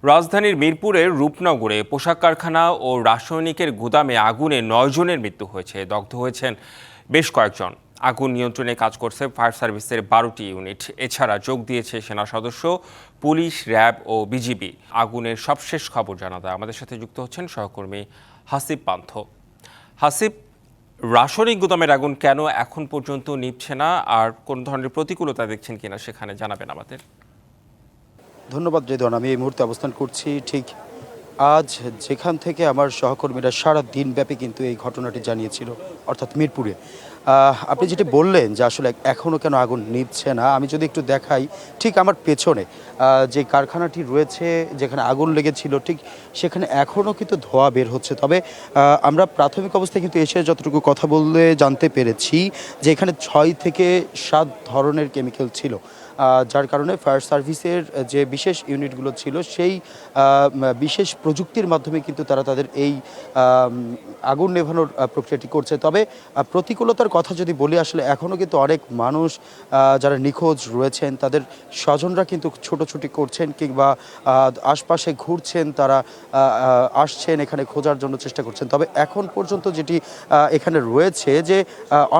রাজধানীর মিরপুরের রূপনগরে পোশাক কারখানা ও রাসায়নিকের গুদামে আগুনে ৯ জনের মৃত্যু হয়েছে, দগ্ধ হয়েছেন বেশ কয়েকজন। আগুন নিয়ন্ত্রণে কাজ করছে ফায়ার সার্ভিসের ১২টি ইউনিট। এছাড়া যোগ দিয়েছে সেনা সদস্য, পুলিশ, র্যাব ও বিজিবি। আগুনের সবশেষ খবর জানাতে আমাদের সাথে যুক্ত হচ্ছেন সহকর্মী হাসিব পান্থ। হাসিব, রাসায়নিক গুদামের আগুন কেন এখন পর্যন্ত নিভছে না, আর কোন ধরনের প্রতিকূলতা দেখছেন কিনা সেখানে জানাবেন আমাদের। ধন্যবাদ রেদন। আমি এই মুহূর্তে অবস্থান করছি ঠিক আজ যেখান থেকে আমার সহকর্মীরা সারা দিনব্যাপী কিন্তু এই ঘটনাটি জানিয়েছিল, অর্থাৎ মিরপুরে। আপনি যেটি বললেন যে আসলে এখনও কেন আগুন নিভছে না, আমি যদি একটু দেখাই, ঠিক আমার পেছনে যে কারখানাটি রয়েছে যেখানে আগুন লেগেছিল, ঠিক সেখানে এখনও কিন্তু ধোঁয়া বের হচ্ছে। তবে আমরা প্রাথমিক অবস্থায় কিন্তু এসে যতটুকু কথা বললে জানতে পেরেছি যে এখানে ৬ থেকে ৭ ধরনের কেমিক্যাল ছিল, যার কারণে ফায়ার সার্ভিসের যে বিশেষ ইউনিটগুলো ছিল সেই বিশেষ প্রযুক্তির মাধ্যমে কিন্তু তারা তাদের এই আগুন নেভানোর প্রক্রিয়াটি করছে। তবে প্রতিকূলতার কথা যদি বলি, আসলে এখনও কিন্তু অনেক মানুষ যারা নিখোঁজ রয়েছেন তাদের স্বজনরা কিন্তু ছোটাছুটি করছেন কিংবা আশপাশে ঘুরছেন, তারা আসছেন এখানে খোঁজার জন্য চেষ্টা করছেন। তবে এখন পর্যন্ত যেটি এখানে রয়েছে যে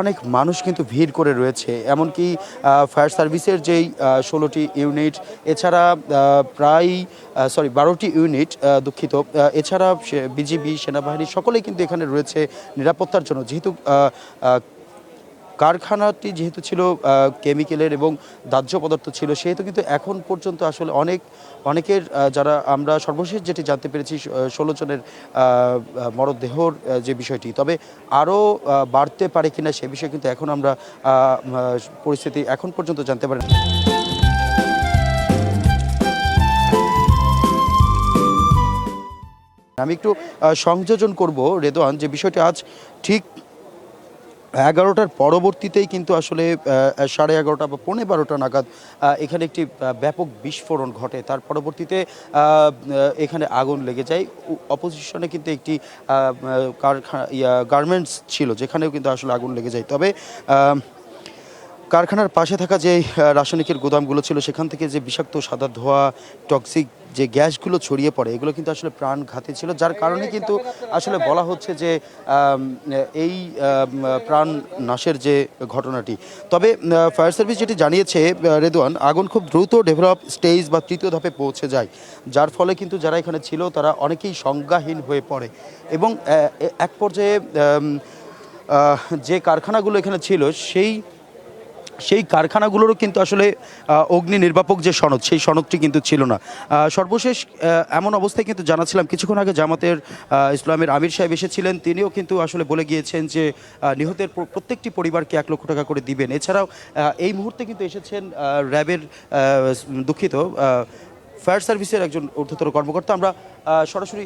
অনেক মানুষ কিন্তু ভিড় করে রয়েছে, এমনকি ফায়ার সার্ভিসের যেই ১৬টি ইউনিট, এছাড়া প্রায় ১২টি ইউনিট, দুঃখিত, এছাড়া বিজিবি, সেনাবাহিনী সকলেই কিন্তু এখানে রয়েছে নিরাপত্তার জন্য। যেহেতু কারখানাটি যেহেতু ছিল কেমিক্যালের এবং দাহ্য পদার্থ ছিল, সেহেতু কিন্তু এখন পর্যন্ত আসলে অনেকের যারা আমরা সর্বশেষ যেটি জানতে পেরেছি ১৬ জনের মরদেহর যে বিষয়টি, তবে আরও বাড়তে পারে কিনা সে বিষয়ে কিন্তু এখন আমরা পরিস্থিতি এখন পর্যন্ত জানতে পারি না। আমি একটু সংযোজন করব রেদওয়ান, যে বিষয়টি আজ ঠিক ১১টার পরবর্তীতেই কিন্তু আসলে ১১:৩০ বা ১১:১২ নাগাদ এখানে একটি ব্যাপক বিস্ফোরণ ঘটে। তার পরবর্তীতে এখানে আগুন লেগে যায়। অপোজিশনে কিন্তু একটি গার্মেন্টস ছিল, যেখানেও কিন্তু আসলে আগুন লেগে যায়। তবে কারখানার পাশে থাকা যে রাসায়নিকের গুদামগুলো ছিল, সেখান থেকে যে বিষাক্ত সাদা ধোঁয়া, টক্সিক যে গ্যাসগুলো ছড়িয়ে পড়ে, এগুলো কিন্তু আসলে প্রাণঘাতী ছিল, যার কারণে কিন্তু আসলে বলা হচ্ছে যে এই প্রাণ নাশের যে ঘটনাটি। তবে ফায়ার সার্ভিস যেটি জানিয়েছে রেদওয়ান, আগুন খুব দ্রুত ডেভেলপ স্টেজ বা তৃতীয় ধাপে পৌঁছে যায়, যার ফলে কিন্তু যারা এখানে ছিল তারা অনেকেই সংজ্ঞাহীন হয়ে পড়ে এবং এক পর্যায়ে যে কারখানাগুলো এখানে ছিল সেই কারখানাগুলোরও কিন্তু আসলে অগ্নি নির্বাপক যে সনদ, সেই সনদটি কিন্তু ছিল না। সর্বশেষ এমন অবস্থায় কিন্তু জানাছিলাম, কিছুক্ষণ আগে জামাতের ইসলামের আমির সাহেব এসেছিলেন, তিনিও কিন্তু আসলে বলে গিয়েছেন যে নিহতের প্রত্যেকটি পরিবারকে ১ লক্ষ টাকা করে দিবেন। এছাড়াও এই মুহূর্তে কিন্তু এসেছেন র্যাবের, দুঃখিত, ফায়ার সার্ভিসের একজন ঊর্ধ্বতর কর্মকর্তা। আমরা সরাসরি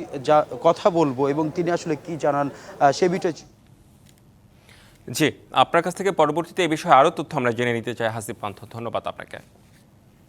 কথা বলবো এবং তিনি আসলে কি জানান সে বিষয়ে। জি, আপনার কাছ থেকে পরবর্তীতে এই বিষয়ে আরও তথ্য আমরা জেনে নিতে চাই হাসিব পান্থ। ধন্যবাদ আপনাকে।